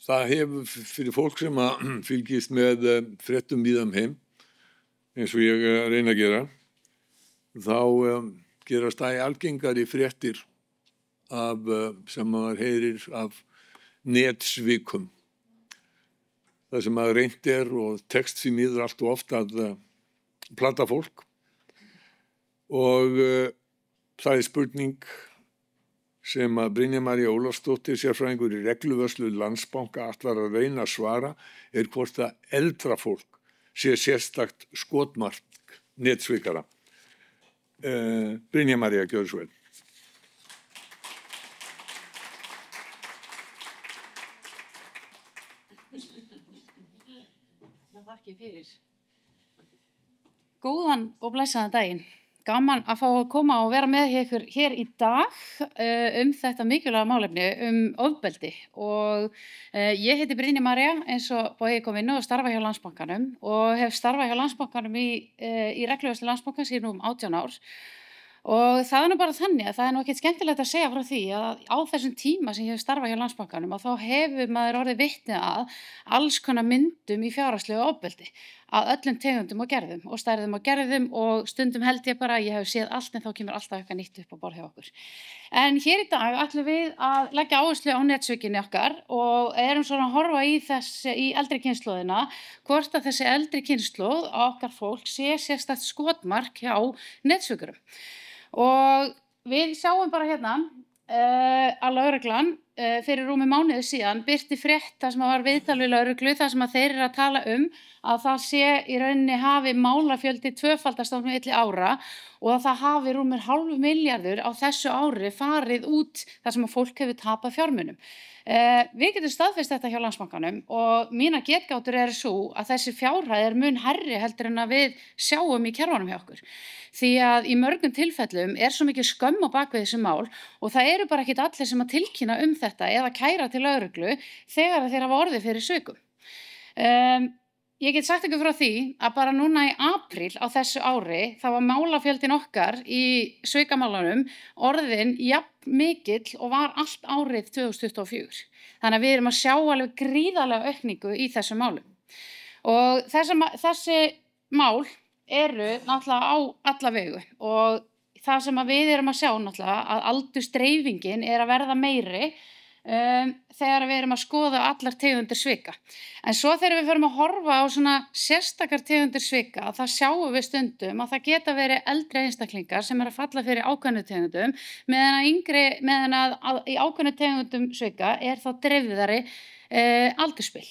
það hefur fyrir fólk sem að fylgist með fréttum víða heim, eins og ég reyna að gera, þá gerast það algengari fréttir af, sem maður heyrir af netsvikum. Það sem að reynt og tekst því miður allt og oft að plata fólk og það spurning sem að Brynja María Ólafsdóttir, sérfræðingur í regluvörslu Landsbanka, ætlar að reyna að svara hvort að eldra fólk sé sérstakt skotmark netsvikara. Brynja María, gjörðu svo vel. Þakki fyrir. Góðan og blessaðan daginn. Gaman að fá að koma og vera með ykkur hér í dag þetta mikilvæga málefni ofbeldi og ég heiti Brynja María eins og Bogi kom inn og starfa hjá Landsbankanum og hef starfað hjá Landsbankanum í regluvörslu Landsbankans í nú 18 ár og það nú bara þannig að það nú ekkert skemmtilegt að segja frá því að á þessum tíma sem ég hef starfað hjá Landsbankanum og þá hefur maður orðið vitni að alls konar myndum í fjárhagslegu ofbeldi að öllum tegundum og gerðum og stærðum og gerðum og stundum held ég bara að ég hef séð allt en þá kemur alltaf eitthvað nýtt upp á borð hjá okkur. En hér í dag ætlum við að leggja áherslu á netsvikinni okkar og erum svona að horfa í eldri kynslóðina hvort að þessi eldri kynslóð okkar fólk sé sérstakt skotmark hjá netsvikurum. Og við sjáum bara hérna að lögreglan fyrir rúmi mánuði síðan birti frétt þar sem var viðtal við lögreglu þar sem að þeir eru að tala að það sé í rauninni hafi málafjöldi tvöfaldast á milli ára og að það hafi rúmur 0,5 milljarður á þessu ári farið út þar sem að fólk hefur tapað fjármunum. Við getum staðfest þetta hjá Landsbankanum og mína getgátur sú að þessi fjárhæð mun hærri heldur en að við sjáum í kerfunum hjá okkur. Því að í mörgum tilfellum svo mikið skömm á bakvið þessi mál og það eru bara ekkert allir sem að tilkynna þetta eða kæra til lögreglu þegar þeir hafa orðið fyrir svikum. Ég get sagt ykkur frá því að bara núna í apríl á þessu ári þá var málafjöldin okkar í svikamálunum orðin jafn mikill og var allt árið 2024. Þannig að við erum að sjá alveg gríðarlega aukningu í þessum málum. Og þessi mál eru náttúrulega á alla vegu og það sem við erum að sjá náttúrulega að aldursdreifingin að verða meiri þegar við erum að skoða allar tegundir svika. En svo þegar við förum að horfa á svona sérstakar tegundir svika, þá sjáum við stundum að það geta verið eldri einstaklingar sem að falla fyrir ákveðnum tegundum, meðan að í ákveðnum tegundum svika þá dreifðari aldursbil.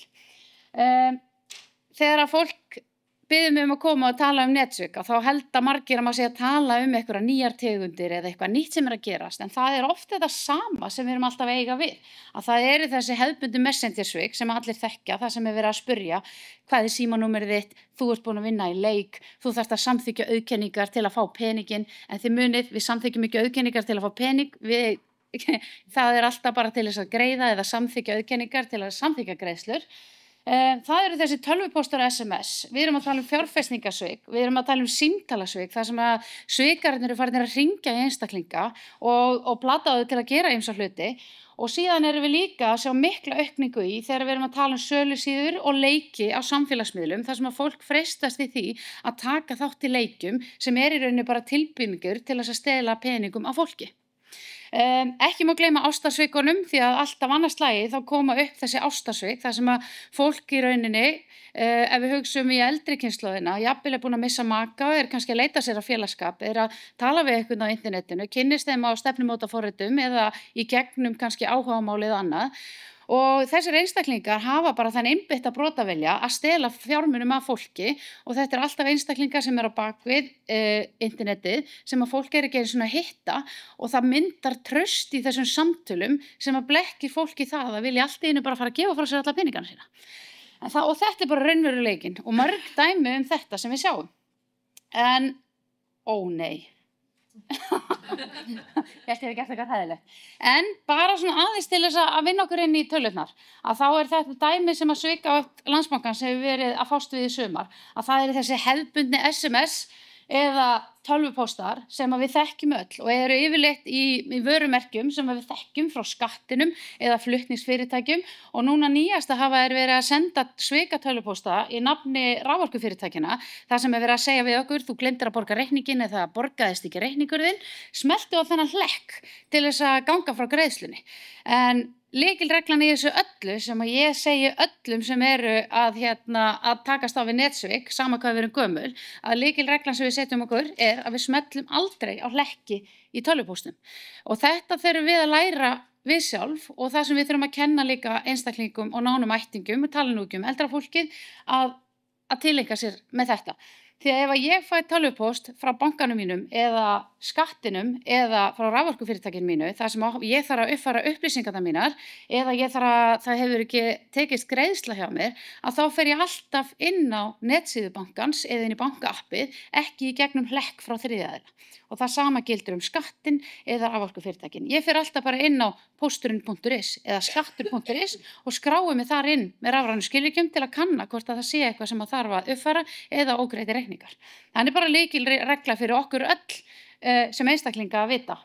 Þegar að fólk biður mig að koma og tala netsvika, þá held að margir að maður sé að tala einhverjar nýjar tegundir eða eitthvað nýtt sem að gerast, en það oft þetta sama sem við erum alltaf að eiga við, að það þessi hefðbundin messengersvik sem allir þekkja, það sem verið að spurja, hvað símanúmerið þitt, þú ert búin að vinna í leik, þú þarft að samþykkja auðkenningar til að fá peningin, en þið munið, við samþykkjum ekki auðkenningar til að fá pening, það alltaf bara til þess að greiða eða samþykkja auðkenningar til að samþykkja greiðslur. Það eru þessi tölvupóstar og SMS, við erum að tala fjárfestingasvik, við erum að tala símtalasvik, þar sem að svikararnir eru farin að hringja í einstaklinga og plata þau til að gera ýmsa hluti og síðan erum við líka að sjá mikla aukningu í þegar við erum að tala sölusíður og leiki á samfélagsmiðlum þar sem að fólk freistast við því að taka þátt í leikjum sem í rauninni bara tilbúningur til að stela peningum af fólki. Ekki má gleyma ástarsvikunum því að alltaf annars slagi þá koma upp þessi ástarsvik þar sem að fólk í rauninni, ef við hugsum í eldri kynslóðina, jafnvel búin að missa maka og kannski að leita sér að félagsskap, að tala við einhvern á internetinu, kynnist þeim á stefnumótaforritum eða í gegnum kannski áhugamál eða annað. Og þessir einstaklingar hafa bara þann einbeitta brotavilja að stela fjármunum af fólki og þetta alltaf einstaklingar sem á bakvið internetið sem að fólk ekki einu svona að hitta og það myndar traust í þessum samtölum sem að blekkir fólki það að vilja allt í einu bara fara að gefa frá sér alla peningana sína. Og þetta bara raunveruleikinn og mörg dæmi þetta sem við sjáum. En, nei. Ég held ég hef gert eitthvað hræðilegt. En bara svona aðeins til þess að vinna okkur inn í tölurnar að þá þetta dæmi sem að svika Landsbankans hefur verið að fást við í sumar að það þessi hefðbundni SMS eða tölvupóstar sem að við þekkjum öll og eru yfirleitt í vörumerkjum sem að við þekkjum frá skattinum eða flutningsfyrirtækjum og núna nýjasta hafa verið að senda svika tölvupósta í nafni raforkufyrirtækjanna þar sem verið að segja við okkur þú gleymdir að borga reikningin eða það borgaðist ekki reikningur þinn, smelltu á þennan hlekk til þess að ganga frá greiðslunni. En lykilreglan í þessu öllu sem að ég segi öllum sem eru að takast á við netsvik, sama hvað við erum gömul, að lykilreglan sem við setjum okkur að við smellum aldrei á hlekki í tölvupóstum. Og þetta þurfum við að læra við sjálf og það sem við þurfum að kenna líka einstaklingum og nánum ættingum og tala nú ekki eldra fólkið að tileinka sér með þetta. Því að ef ég fæ tölvupóst frá bankanum mínum eða skattinum eða frá raforkufyrirtækinu mínu þar sem ég þarf að uppfæra upplýsingarnar mínar eða það hefur ekki tekist greiðsla hjá mér að þá fer ég alltaf inn á netsíðu bankans eða inn í bankaappið ekki í gegnum hlekk frá þriðja aðila. Og það sama gildir skattin eða raforkufyrirtækin. Ég fer alltaf bara inn á pósturinn.is eða skattur.is og skrái mig þar inn með rafrænu skilríkjum til að kanna hvort að það sé eitthvað sem að þarf að uppfæra eða ógreiddir reikningar. Þannig bara lykilregla fyrir okkur öll sem einstaklinga að vita.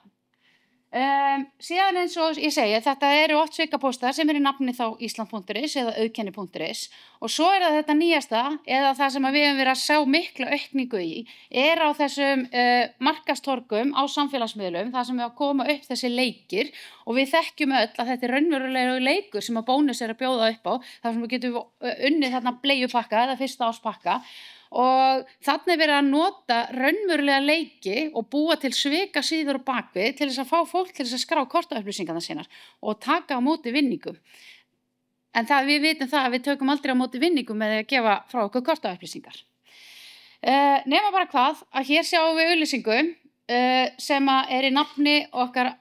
Síðan eins og ég segi, þetta eru oft svikapóstar sem í nafni þá Ísland.is eða auðkenni.is og svo það þetta nýjasta eða það sem við höfum verið að sjá mikla aukningu í á þessum markastorgum á samfélagsmiðlum þar sem við að koma upp þessi leikir og við þekkjum öll að þetta raunverulega leikur sem að Bónus að bjóða upp á þar sem við getum unnið þarna bleiupakka eða fyrsta áspakka og þarna verið að nota raunverulega leiki og búa til svika síður og bakvið til þess að fá fólk til þess að skrá kortaupplýsingarnar sínar og taka á móti vinningum. En við vitum það að við tökum aldrei á móti vinningum með að gefa frá okkur kortaupplýsingar. Nema bara hvað að hér sjáum við auglýsingu sem í nafni okkar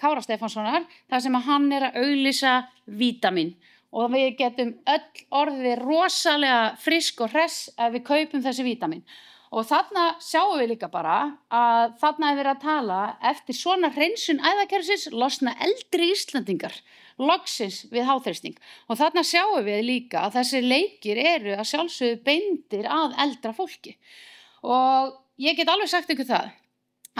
Kára Stefánssonar þar sem að hann að auglýsa vítamín. Og við getum öll orðið rosalega frisk og hress ef við kaupum þessi vítamín. Og þarna sjáum við líka bara að þarna verið að tala eftir svona hreinsun æðakerfisins losna eldri Íslendingar loksins við háþrýsting. Og þarna sjáum við líka að þessi leikir eru að sjálfsögðu beindir að eldra fólki. Og ég get alveg sagt ykkur það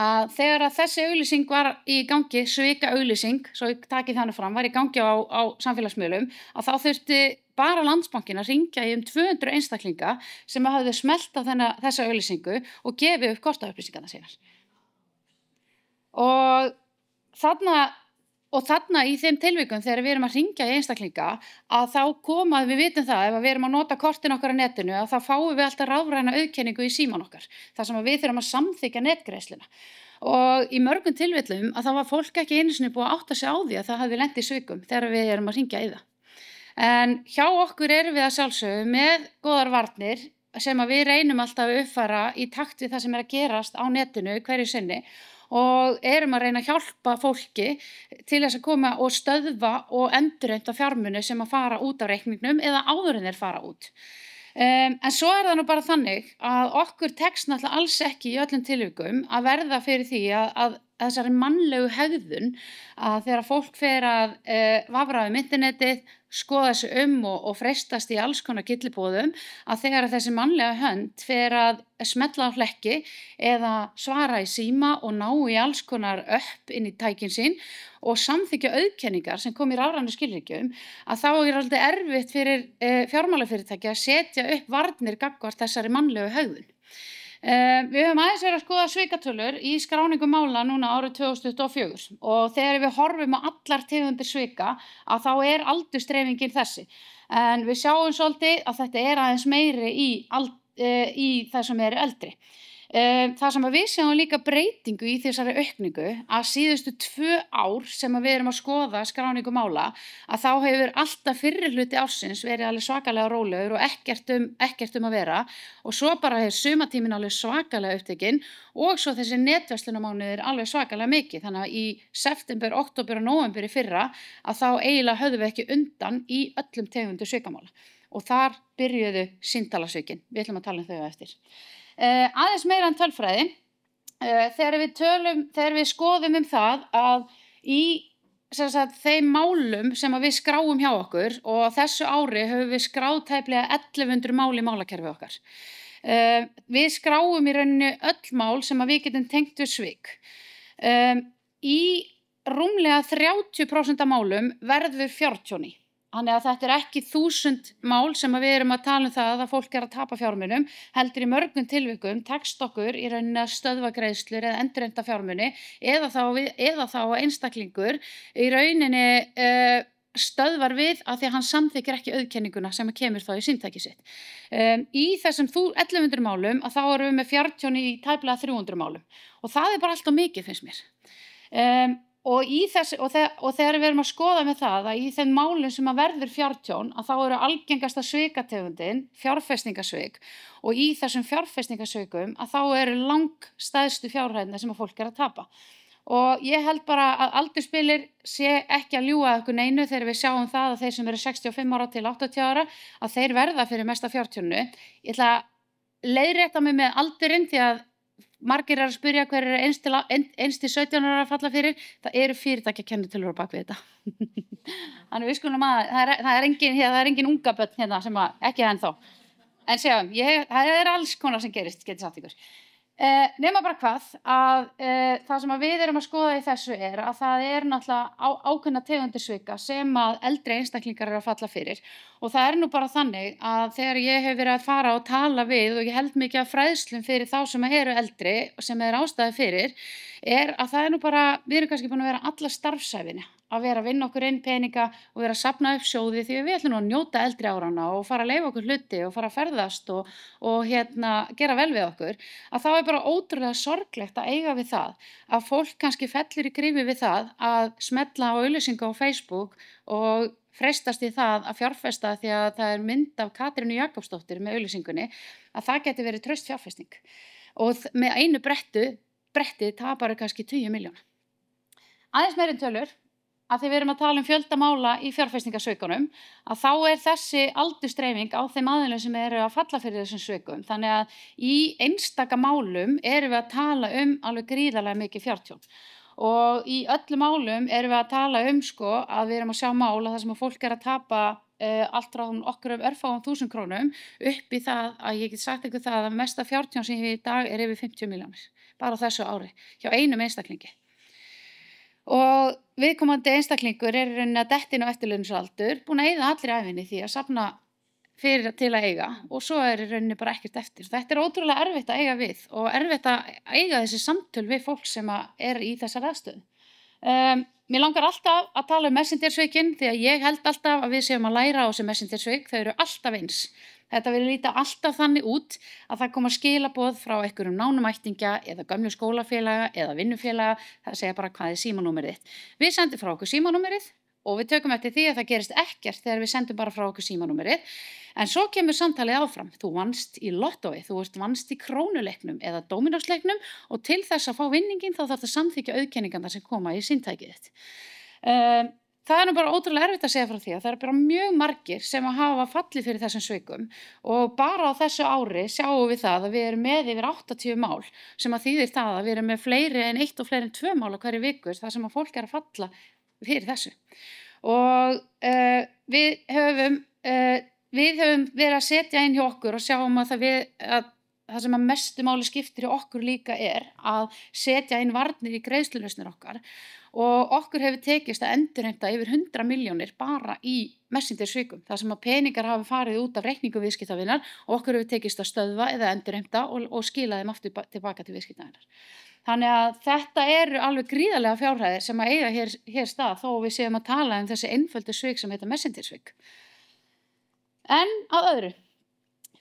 að þegar að þessi auglýsing var í gangi, svika auglýsing, svo ég taki þannig fram, var í gangi á samfélagsmiðlum, að þá þurfti bara Landsbankinn að hringja í 200 einstaklinga sem hafði smellt á þessa auglýsingu og gefið upp kortaupplýsingarnar sínar. Og þarna í þeim tilvikum þegar við erum að hringja í einstaklinga að þá koma, við vitum það, ef við erum að nota kortin okkar á netinu að þá fáum við alltaf rafræna auðkenningu í síman okkar, þar sem við þurfum að samþykkja netgreiðsluna. Og í mörgum tilfellum að þá var fólk ekki einu sinni búið að átta sig á því að það hafði lent í svikum þegar við erum að hringja í það. En hjá okkur erum við að sjálfsögðu með góðar varnir sem að við reynum alltaf að uppfæra í takt við það sem að gerast á netinu hverju sinni og erum að reyna að hjálpa fólki til þess að koma og stöðva og endurheimta fjármuni sem að fara út af reikningnum eða áður en þeir fara út. En svo það nú bara þannig að okkur tekst náttúrulega alls ekki í öllum tilvikum að verða fyrir því að þessari mannlegu hegðun að þegar fólk fer að vafra internetið, skoða sig og freistast í alls konar kyllibóðum að þegar þessi mannlega hönd fer að smetla á hlekki eða svara í síma og ná í alls konar upp inn í tækin sín og samþykkja auðkenningar sem kom í rafrænu skilríkjum að þá alltaf erfitt fyrir fjármálafyrirtæki að setja upp varnir gagnvart þessari mannlegu hegðun. Við höfum aðeins verið að skoða svikatölur í skráningu mála núna árið 2024 og þegar við horfum á allar tegundir svika að þá aldursdreifingin þessi. En við sjáum svolítið að þetta aðeins meiri í það sem eldri. Það sem við sjáum líka breytingu í þessari aukningu að síðustu 2 ár sem við erum að skoða skráningu mála að þá hefur alltaf fyrri hluti ársins verið alveg svakalega rólegur og ekkert að vera og svo bara hefur sumatíminn alveg svakalega upptekinn og svo þessi netverslunarmánuðir alveg svakalega mikið þannig að í september, október og nóvember í fyrra að þá eiginlega höfðum við ekki undan í öllum tegundum svikamála og þar byrjuðu síndalasvikin, við ætlum að tala þau eftir. Aðeins meira en tölfræði, þegar við skoðum það að í þeim málum sem við skráum hjá okkur og þessu ári höfum við skráð tæplega 1100 mál í málakerfi okkar. Við skráum í rauninni öll mál sem að við getum tengt við svik. Í rúmlega 30% af málum verður fjártjóni. Þannig að þetta ekki 1000 mál sem að við erum að tala það að fólk að tapa fjármunum, heldur í mörgum tilvikum tekst okkur í rauninni að stöðva greiðslur eða endurheimta fjármuni eða þá einstaklingur í rauninni stöðvar við að því að hann samþykkir ekki auðkenninguna sem kemur þá í símtæki sitt. Í þessum 1100 málum að þá erum við með fjártjóni í tæplega 300 málum og það bara allt of mikið finnst mér. Og þegar við erum að skoða með það að í þeim málum sem að verður fjártjón að þá eru algengasta svikategundin fjárfestingasvik og í þessum fjárfestingasvikum að þá eru langstæðstu fjárhæðina sem að fólk að tapa. Og ég held bara að aldurspilir sé ekki að ljúga okkur neinu þegar við sjáum það að þeir sem eru 65 ára til 80 ára að þeir verða fyrir mesta fjártjónu. Ég ætla að leiðrétta mig með aldurinn því að margir að spyrja hver einst til 17 ára að falla fyrir. Það eru fyrirtækjakennitölur á bak við þetta. Þannig við skulum að það er engin unga börn hérna sem ekki ennþá. En sjáum, það alls konar sem gerist, getið sagt ykkur. Nema bara hvað að það sem að við erum að skoða í þessu að það náttúrulega ákveðna tegundir svika sem að eldri einstaklingar eru að falla fyrir og það nú bara þannig að þegar ég hef verið að fara og tala við og ég held mikið af fræðslum fyrir þá sem eru eldri sem ástæði fyrir að það nú bara, við erum kannski búin að vera alla starfsævinni að vera að vinna okkur inn peninga og vera að safna upp sjóði því við ætlum nú að njóta eldri áranna og fara að leyfa okkur hluti og fara að ferðast og gera vel við okkur að þá bara ótrúlega sorglegt að eiga við það að fólk kannski fellur í gryfju við það að smella á auglýsingu á Facebook og freistast í það að fjárfesta því að það mynd af Katrínu Jakobsdóttur með auglýsingunni að það geti verið traust fjárfesting og með einu bretti tapar kannski 20 milljóna. Aðeins meiri tölur að því við erum að tala fjöldamála í fjárfestingasvikunum að þá þessi aldursdreifing á þeim aðilum sem eru að falla fyrir þessum svikum. Þannig að í einstaka málum erum við að tala alveg gríðarlega mikið fjártjón. Og í öllum málum erum við að tala að við erum að sjá mál að það sem að fólk að tapa allt frá okkur örfáum 1000 krónum upp í það að ég get sagt ykkur það að mesta fjártjón sem ég í dag yfir 50 milljónir bara á þessu ári hjá einum einstaklingi. Og viðkomandi einstaklingur í rauninni að detta inn á eftirlaunsaldur, búin að eyða allri ævinni því að safna fyrir til að eiga og svo í rauninni bara ekkert eftir. Þetta ótrúlega erfitt að eiga við og erfitt að eiga þessi samtöl við fólk sem í þessar aðstöðu. Mér langar alltaf að tala messengersvikin því að ég held alltaf að við séum að læra á þessi messengersvik, þau eru alltaf eins. Þetta vil líta alltaf þannig út að það koma skilaboð frá einhverjum nánum ættingja eða gömlu skólafélaga eða vinnufélaga, það segja bara hvað símanúmerið þitt. Við sendum frá okkur símanúmerið og við tökum eftir því að það gerist ekkert þegar við sendum bara frá okkur símanúmerið. En svo kemur samtalið áfram. Þú vannst í lottói, þú vannst í krónuleiknum eða dóminósleiknum og til þess að fá vinningin þá þarf það samþykkja auðkenningarnar sem koma í símtækið þitt. Það nú bara ótrúlega erfitt að segja frá því að það bara mjög margir sem að hafa fallið fyrir þessum svikum og bara á þessu ári sjáum við það að við erum með yfir 80 mál sem að þýðir það að við erum með fleiri en 1 og fleiri en 2 mál á hverju viku þar sem að fólk að falla fyrir þessu. Og við höfum verið að setja inn hjá okkur og sjáum að það sem að mestu máli skiptir hjá okkur líka að setja inn varnir í greiðslulausnir okkar og okkur hefur tekist að endurheimta yfir 100 milljónir bara í messengersvikum þar sem að peningar hafa farið út af reikningu viðskiptavinar og okkur hefur tekist að stöðva eða endurheimta og skila þeim aftur tilbaka til viðskiptavinar. Þannig að þetta eru alveg gríðarlega fjárhæðir sem að eiga hér stað þó við séum að tala þessi einföldu svik sem heita messengersvik. En að öðru,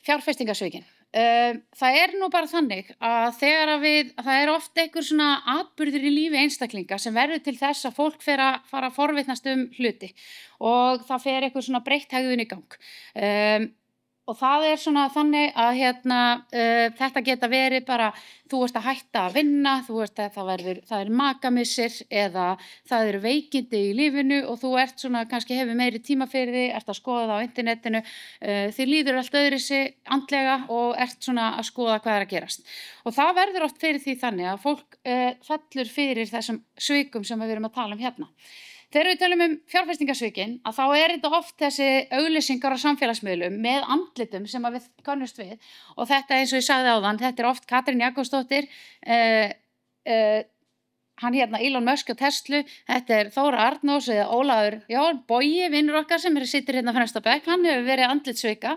fjárfestingasvikin. Það nú bara þannig að það oft einhver svona atburður í lífi einstaklinga sem verður til þess að fólk fara að forvitnast hluti og það fer einhver svona breytt hegðun í gang. Og það svona þannig að þetta geta verið bara, þú ert að hætta að vinna, það makamissir eða það eru veikindi í lífinu og þú ert svona, kannski hefur meiri tíma fyrir því, ert að skoða það á internetinu, þér líður allt öðruvísi andlega og ert svona að skoða hvað að gerast. Og það verður oft fyrir því þannig að fólk fellur fyrir þessum svikum sem við erum að tala hérna. Þegar við tölum fjárfestingasvikin, að þá þetta oft þessi auglýsingar á samfélagsmiðlum með andlitum sem að við könnumst við og þetta eins og ég sagði áðan, þetta oft Katrín Jakobsdóttir, hann Elon Musk og Tesla, þetta Þóra Arnórs eða Ólafur Bogi, vinnur okkar sem situr hérna fremst á bekk, hann hefur verið andlitssvika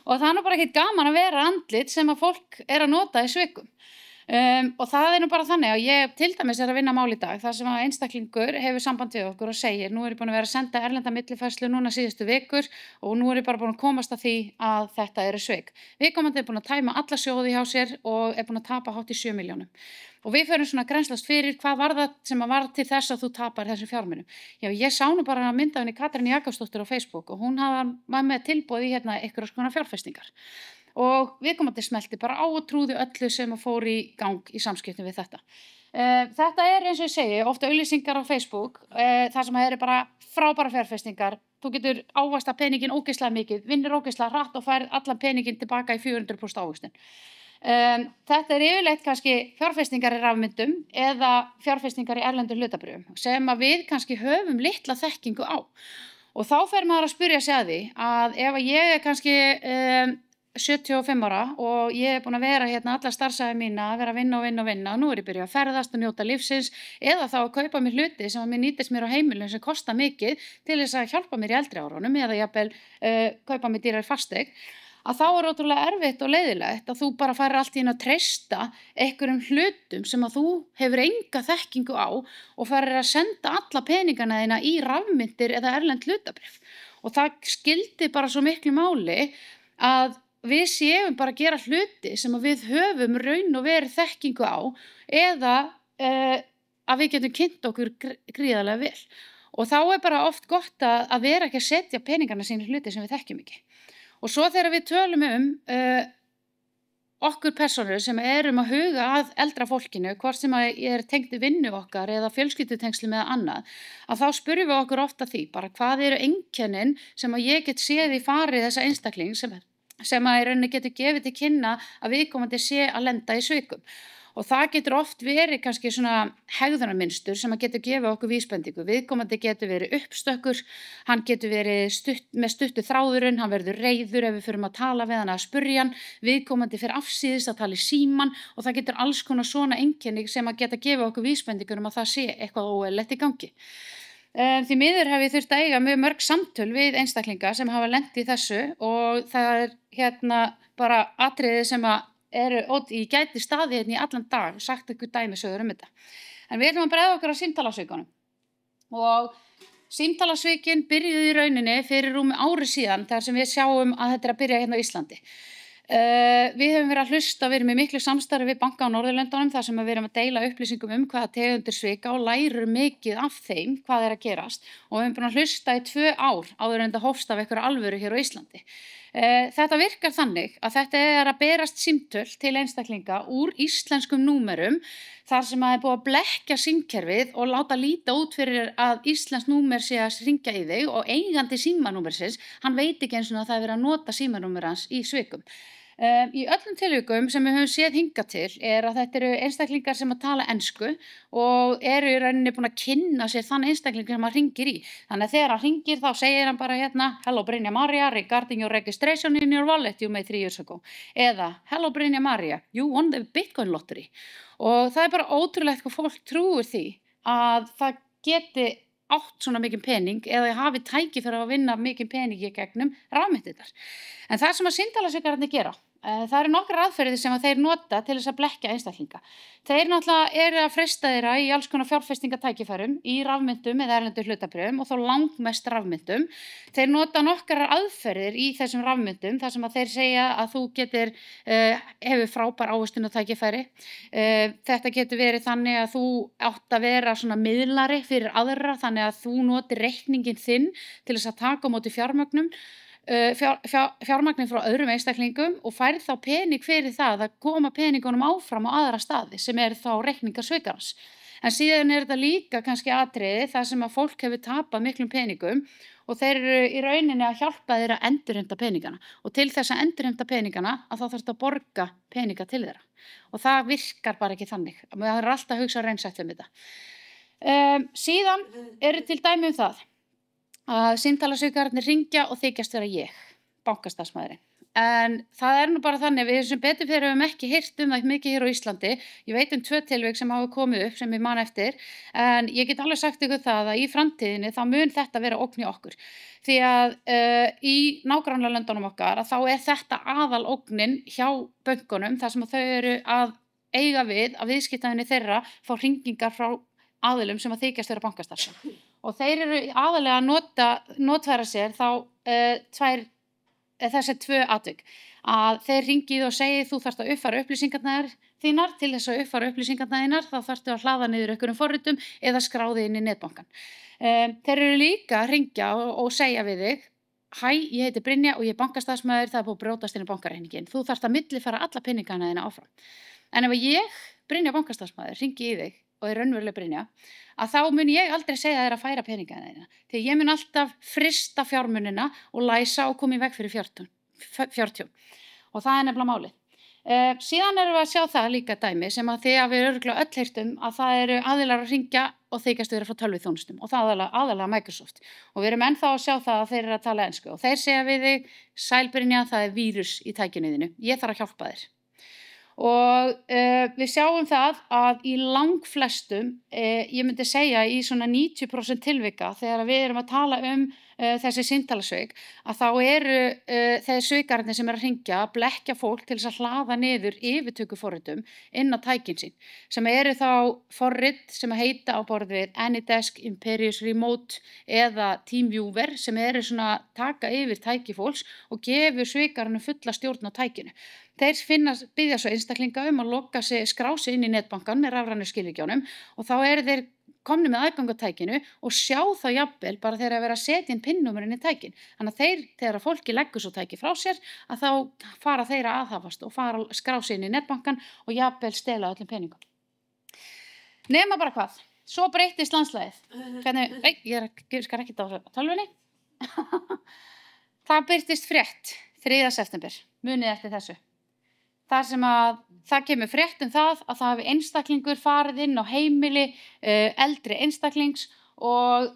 og það bara ekkert gaman að vera andlit sem að fólk að nota í svikum. Og það nú bara þannig að ég til dæmis að vinna mál í dag þar sem að einstaklingur hefur samband við okkur og segir nú ég búin að vera að senda erlenda millifærslu núna síðustu vikur og nú ég bara búin að komast að því að þetta svik. Viðkomandi búin að tæma alla sjóði hjá sér og búin að tapa hátt í 7 milljónum. Og við förum svona grennslast fyrir hvað var það sem að var til þess að þú tapar þessum fjármunum. Já, ég sá nú bara að mynda henni Katrín Jakobsdóttir á Facebook og hún var með tilboð í einhverjar svona fjárfestingar. Og viðkomandi smelti bara á og trúði öllu sem að fór í gang í samskiptum við þetta. Þetta eins og ég segi, ofta auglýsingar á Facebook, þar sem það bara frábæra fjárfestingar. Þú getur ávasta peningin ógeðslega mikið, vinnur ógeðslega hratt og færð allan peningin tilbaka í 400% ávöxtun. Þetta yfirleitt kannski fjárfestingar í rafmyndum eða fjárfestingar í erlendum hlutabréfum sem að við kannski höfum litla þekkingu á. Og þá fer maður að spyrja sig að því að ef ég kannski 75 ára og ég búin að vera alla starfsævi mína að vera að vinna og nú ég byrjað að ferðast og njóta lífsins eða þá að kaupa mér hluti sem að mér nýtist mér á heimilinu sem kosta mikið til þess að hjálpa mér í eldri árunum eða jafnvel kaupa mér dýrari fasteign að þá ótrúlega erfitt og leiðilegt að þú bara færir allt í að treysta einhverjum hlutum sem að þú hefur enga þekkingu á og færir að senda alla peningana þína í rafmyntir eða erlend hlutabréf og það skildi bara svo miklu máli að við séum bara að gera hluti sem að við höfum raun og verið þekkingu á eða að við getum kynnt okkur gríðarlega vel og þá bara oft gott að vera ekki að setja peningana sín í hluti sem við þekkjum ekki. Og svo þegar við tölum okkur persónur sem að huga að eldra fólkinu, hvort sem að tengt vinnu okkar eða fjölskyldutengslu með annað, að þá spyrjum við okkur ofta því, bara hvað einkennin sem að ég get séð í farið þessa einstakling sem að í rauninni getur gefið til kynna að viðkomandi sé að lenda í svikum. Og það getur oft verið kannski svona hegðunarmynstur sem að getur gefið okkur vísbendingu. Viðkomandi getur verið uppstökkur, hann getur verið með stuttu þráðurinn, hann verður reiður ef við förum að tala við hann að spurja hann, viðkomandi fyrir afsíðis að tala í síman og það getur alls konar svona einkenni sem að geta gefið okkur vísbendingur að það sé eitthvað óeðlilegt í gangi. Því miður hef ég þurft að eiga mjög mörg samtöl við einstaklinga sem hafa lent í þessu og það bara atriði sem að ég gæti staðið í allan dag sagt ykkur dæmisögur þetta. En við ætlum að bregða okkur á símtalasvikunum og símtalasvikin byrjuðu í rauninni fyrir rúmi ári síðan þar sem við sjáum að þetta að byrja hérna á Íslandi. Við höfum verið að hlusta, við erum í miklu samstarfi við banka á Norðurlöndunum þar sem við erum að deila upplýsingum hvaða tegundir svika og lærum mikið af þeim hvað að gerast og við höfum búin að hlusta í 2 ár áður en þetta hófst af einhverju alvöru hér á Íslandi. Þetta virkar þannig að þetta að berast símtöl til einstaklinga úr íslenskum númerum þar sem að búið að blekkja símkerfið og láta líta út fyrir að íslensk númer sé að hringja í þig og eigandi símanúmersins, hann veit ekki eins og það verið að nota símanúmer hans í svikum. Í öllum tilvikum sem við höfum séð hingað til að þetta eru einstaklingar sem að tala ensku og eru í rauninni búin að kynna sér þann einstaklingar sem að hringir í. Þannig að þegar hann hringir þá segir hann bara Hello Brynja Maria, regarding your registration in your wallet you made 3 years ago. Eða Hello Brynja Maria, you won the Bitcoin lottery. Og það bara ótrúlegt hvað fólk trúir því að það geti átt svona mikið pening eða hafi tæki fyrir að vinna mikið pening í gegnum rafmyntirnar. En það sem að símtalasvikararnir gera, það eru nokkrar aðferðir sem að þeir nota til þess að blekkja einstaklinga. Þeir náttúrulega að freista þeirra í alls konar fjárfestingatækifærum í rafmyntum eða erlendu hlutabréfum og þá langmest rafmyntum. Þeir nota nokkrar aðferðir í þessum rafmyntum þar sem að þeir segja að þú hefur frábær ávöxtunartækifæri. Þetta getur verið þannig að þú átt að vera svona miðlari fyrir aðra þannig að þú notir reikningin þinn til þess að taka á móti fjármögnum. Fjármagnin frá öðrum einstaklingum og færð þá pening fyrir það að koma peningunum áfram á aðra staði sem þá reikningar svikarans. En síðan þetta líka kannski atriði þar sem að fólk hefur tapað miklum peningum og þeir eru í rauninni að hjálpa þeir að endurheimta peningana og til þess að endurheimta peningana að þá þarf þetta að borga peninga til þeirra og það virkar bara ekki þannig. Það alltaf að hugsa raunsætt þetta. Síðan eru til dæmi það að símtalasaukararnir hringja og þykjast vera ég, bankastarfsmaðurinn. En það nú bara þannig að við sem betur fyrir höfum ekki heyrt það mikið hér á Íslandi. Ég veit 2 tilvik sem hafa komið upp sem ég man eftir, en ég get alveg sagt ykkur það að í framtíðinni þá mun þetta vera ógn í okkur. Því að í nágrannalöndunum okkar að þá þetta aðal ógnin hjá bönkunum þar sem að þau eru að eiga við að viðskiptavinir þeirra fá hringingar frá aðilum sem að þykjast vera bankastarfsmenn. Og þeir eru aðalega að notfæra sér þá þessi 2 atvik. Að þeir hringið og segið þú þarft að uppfæra upplýsingarnar þínar, til þess að uppfæra upplýsingarnar þínar þá þarftu að hlaða niður einhverjum forritum eða skráði inn í netbankan. Þeir eru líka að hringja og segja við þig: hæ, ég heiti Brynja og ég er bankastarfsmaður, það búið að brjótast inn í bankareikninginn. Þú þarft að millifæra alla peningana þína áfram. En ef ég, Brynja bankastarfsmaður, hringi í þig og raunveruleg Brynja, að þá mun ég aldrei segja þér að færa peningana þína. Því ég mun alltaf frysta fjármunina og læsa og koma í veg fyrir fjártjón. Og það nefnilega málið. Síðan erum við að sjá það líka dæmi sem að þið við örugglega öll heyrt að það eru aðilar að hringja og þykjast vera frá tölvuþjónustum og það aðalega Microsoft. Og við erum ennþá að sjá það að þeir eru að tala ensku og þeir segja við þig: sæl Brynja, það vírus í tækinu þínu. Ég þarf að hjálpa þér. Og við sjáum það að í langflestum, ég myndi segja í svona 90% tilvika þegar við erum að tala þessi símtalasveik, að þá eru þeir sveikararnir sem eru að hringja að blekkja fólk til þess að hlaða niður yfirtökuforritum inn á tækin sín, sem eru þá forrit sem heita á borð við AnyDesk, Imperius Remote eða TeamViewer, sem eru svona taka yfir tæki fólks og gefur sveikararnir fulla stjórn á tækinu. Þeir biðja svo einstaklinga að skrá sig inn í netbankan með rafrænu skilríkjunum og þá eru þeir komnir með aðgang að tækinu og sjá þá jafnvel bara þegar að vera að setja inn PIN-númerinn í tækin. Þannig að þegar fólki leggur svo tæki frá sér, að þá fara þeir að aðhafast og fara að skrá sig inn í netbankan og jafnvel stela öllum peningum. Nema bara hvað, svo breyttist landslagið. Ég skar ekki á tölvunni. Það birtist frétt 3. september, munið eftir þessu. Þar sem að það kemur frétt það að það hafi einstaklingur farið inn á heimili eldri einstaklings og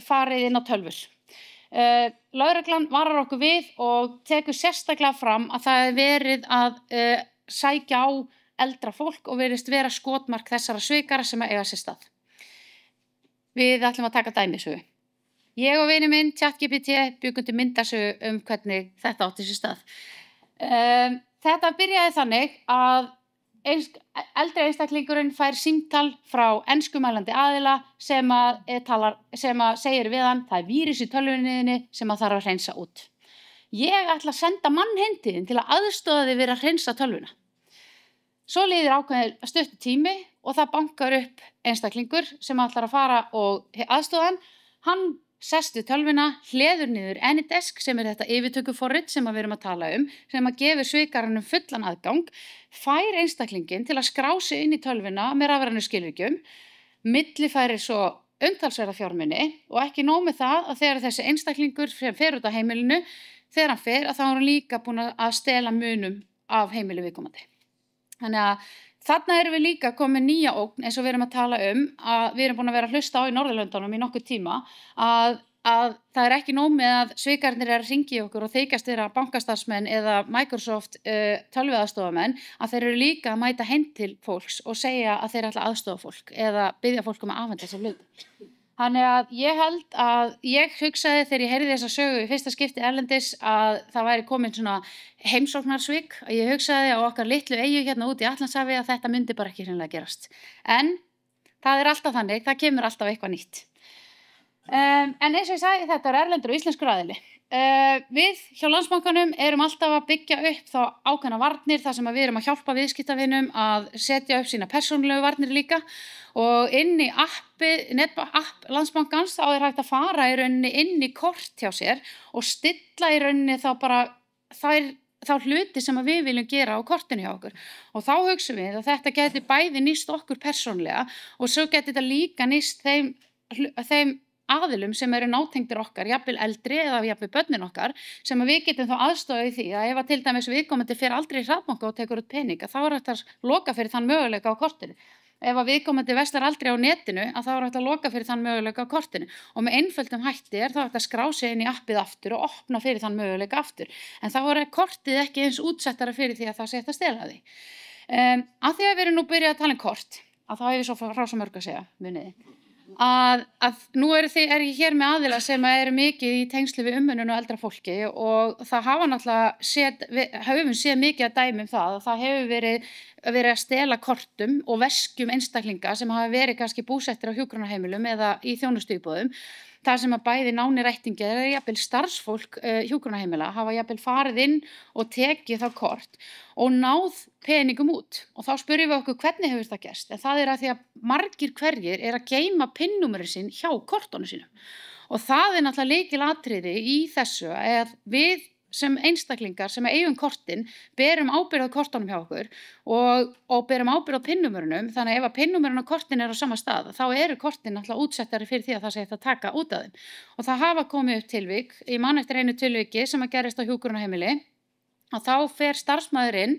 farið inn á tölvur. Lögreglan varar okkur við og tekur sérstaklega fram að það hefur verið að sækja á eldra fólk og virðist vera skotmark þessara svikara sem að eiga sér stað. Við ætlum að taka dæmisögu. Ég og vinur minn, ChatGPT, bjuggum til myndasögu hvernig þetta átti sér stað. Þetta byrjaði þannig að eldri einstaklingurinn fær símtal frá enskumælandi aðila sem að segir við hann: það vírus í tölvunni sem að þarf að hreinsa út. Ég ætla að senda mann heim til þín til að aðstoða þig við að hreinsa tölvuna. Svo líður ákveðið stuttur tími og það bankar upp einstaklingur sem ætlar að fara og aðstoða hann. Hann sest við tölvuna, hleður niður AnyDesk sem þetta yfirtökuforrit sem við erum að tala sem að gefur svikaranum fullan aðgang, fær einstaklingin til að skrá sig inn í tölvuna með rafrænu skilríkjum, millifærir svo umtalsverða fjármuni og ekki nóg með það að þegar þessi einstaklingur fer út af heimilinu, þegar hann fer að þá er hann líka búin að stela munum af heimili viðkomandi. Þannig að þarna erum við líka komið nýja ógn eins og við erum að tala að við erum búin að vera að hlusta á í Norðurlöndunum í nokkuð tíma að það ekki nóg með að svikarnir að hringja í okkur og þykjast þeirra bankastarfsmenn eða Microsoft tölvuaðstofamenn, að þeir eru líka að mæta heim til fólks og segja að þeir ætla að aðstofa fólk eða biðja fólk að afhenda sér hluti. Þannig að ég held að ég hugsaði þegar ég heyrði þessa sögu í fyrsta skipti erlendis að það væri komin svona heimsóknarsvik. Ég hugsaði á okkar litlu eyju hérna út í Atlantshafi að þetta myndi bara ekki hreinlega gerast. En það alltaf þannig, það kemur alltaf eitthvað nýtt. En eins og ég sagði, þetta erlendur og íslenskur aðili. Við hjá Landsbankanum erum alltaf að byggja upp þá ákveðna varnir þar sem við erum að hjálpa viðskiptavinum að setja upp sína persónulegu varnir líka og inn í app Landsbankans þá hægt að fara í rauninni inn í kort hjá sér og stilla í rauninni þá bara þá hluti sem við viljum gera á kortinu hjá okkur. Og þá hugsum við að þetta geti bæði nýst okkur persónlega og svo geti þetta líka nýst þeim aðilum sem eru nátengdir okkar, jafnvel eldri eða jafnvel börnin okkar, sem við getum þá aðstofað í því að ef að til dæmis viðkomandi fer aldrei í hraðbanka og tekur út pening, þá hægt að loka fyrir þann möguleika á kortinu. ef að viðkomandi verslar aldrei á netinu að þá er hægt að loka fyrir þann möguleika á kortinu og með einföldum hætti er þá hægt að skrá sig inn í appið aftur og opna fyrir þann möguleika aftur en þá er kortið ekki eins útsettara fyrir því að það sé hægt að stela því. Að því að við erum nú byrjað að tala kort að þá hef ég svo frá svo mörg að segja muniði. Að nú er ég hér með aðila sem eru mikið í tengslu við umönnun og eldra fólki og það hafa náttúrulega höfum séð mikið að dæmi það að það hefur verið að stela kortum og veskjum einstaklinga sem hafa verið kannski búsettir á hjúkrunarheimilum eða í þjónustuíbúðum þar sem að bæði nánir ættingjar eða jafnvel starfsfólk hjúkrunarheimila hafa jafnvel farið inn og tekið þá kort og náð peningum út og þá spurjum við okkur hvernig hefur það gerst en það að því að margir hverjir að geyma PIN-númerið sín hjá kortunum sínum og það náttúrulega lykilatriði í þessu að við sem einstaklingar sem eigum kortin berum ábyrgð á kortunum hjá okkur og berum ábyrgð á PIN-númerunum þannig ef að PIN-númerun á kortin á sama stað þá eru kortin náttúrulega útsettari fyrir því að það sé hægt að taka út af þeim og það hafa komið upp tilvik, ég man eftir einu tilviki sem að gerist á hjúkrunarheimili og þá fer starfsmaðurinn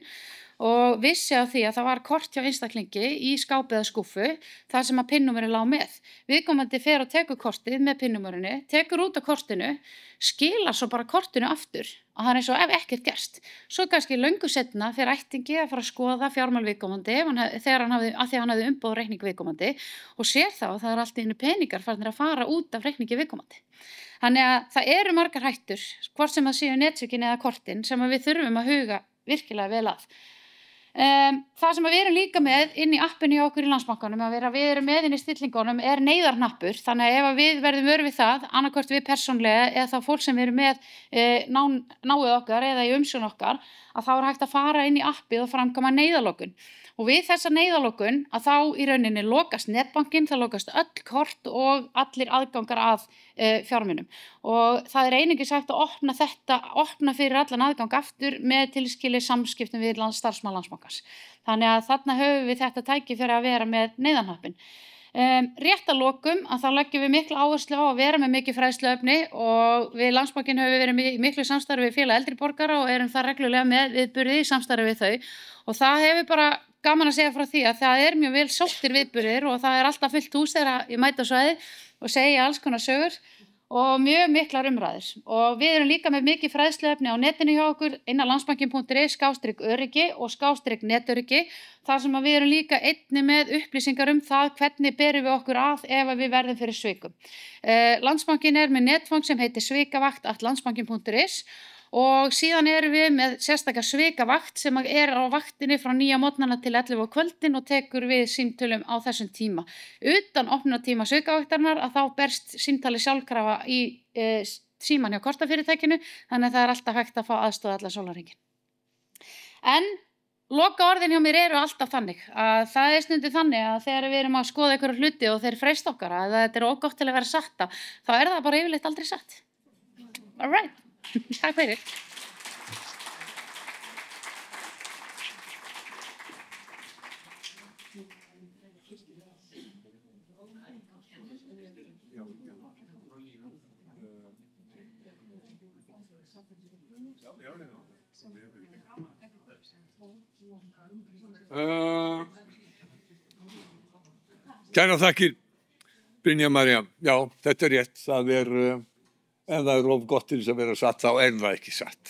og vissi á því að það var kort hjá einstaklingi í skápi eða skúffu þar sem að PIN-númerið lá með. Viðkomandi fer og tekur kortið með PIN-númerinu, tekur út af kortinu, skilar svo bara kortinu aftur og það er eins og ef ekkert gerst. Svo kannski löngu seinna fer ættingi að fara að skoða fjármál viðkomandi þegar hann hafði umboð reikning viðkomandi og sér þá að það allt í einu peningar farnir að fara út af reikningi viðkomandi. Þannig að það eru margar hættur, hvort sem það séu netsökin eða kortin sem við þurfum að huga virkilega vel að. Það sem við erum líka með inn í appinu hjá okkur í Landsbankanum að við erum með inn í stillingunum neyðarhnappur þannig að ef við verðum vör við það annarkvort við persónlega eða þá fólk sem við erum með náið okkar eða í umsjón okkar að þá hægt að fara inn í appið og framkvæma neyðarlokun og við þessa neyðarlokun að þá í rauninni lokast netbankinn, það lokast öll kort og allir aðgangar að fjármunum og það er einungis hægt að opna fyrir allan aðgang aftur með tilskilið samskiptum við starfsmann Landsbankans. Þannig að þarna höfum við þetta tæki fyrir að vera með neyðarhnappinn. Rétt að lokum að þá leggjum við mikla áherslu á að vera með mikið fræðsluefni og við Landsbankinn höfum verið miklu samstarfi við félag eldri borgara og erum það reglulega með viðburði í samstarfi við þau og það hefur bara gaman að segja frá því að það er mjög vel sóttir viðburðir og það er alltaf fullt hús þegar ég mæti á svæði og segja alls konar sögur og mjög miklar umræður og við erum líka með mikið fræðsluefni á netinu hjá okkur innan landsbankin.is/öryggi og /netöryggi þar sem við erum líka einnig með upplýsingar það hvernig berum við okkur að ef við verðum fyrir svikum. Landsbankin er með netfang sem heitir svikavakt@landsbankin.is og síðan erum við með sérstaklega svikavakt sem er á vaktinni frá 9 á morgnana til 11 á kvöldin og tekur við símtölum á þessum tíma. Utan opnunartíma svikavaktarinnar að þá berst símtali sjálfkrafa í síman hjá kortafyrirtækinu þannig að það er alltaf hægt að fá aðstoð allan sólarhringinn. En loka orðin hjá mér eru alltaf þannig að það er stundum þannig að þegar við erum að skoða einhverja hluti og þeir freist okkar að þetta er ógott til að vera satta þá er það bara yfirleitt aldrei satt. All right. Takk fyrir. Kærar þakkir, Brynja María. Já, þetta er rétt. Ef það er of gott til þess að vera satt, þá er það ekki satt.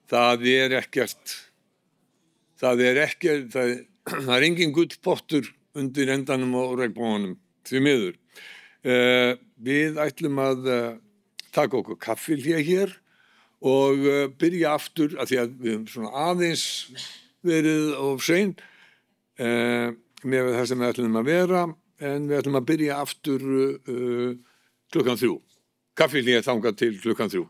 Það er engin gullpottur undir endanum og regnboganum, því miður. Við ætlum að taka okkur kaffihlé hér og byrja aftur, af því að við höfum svona aðeins verið of sein með það sem við ætlum að vera, en við ætlum að byrja aftur klukkan 3. Kaffihlé þangað til klukkan 3.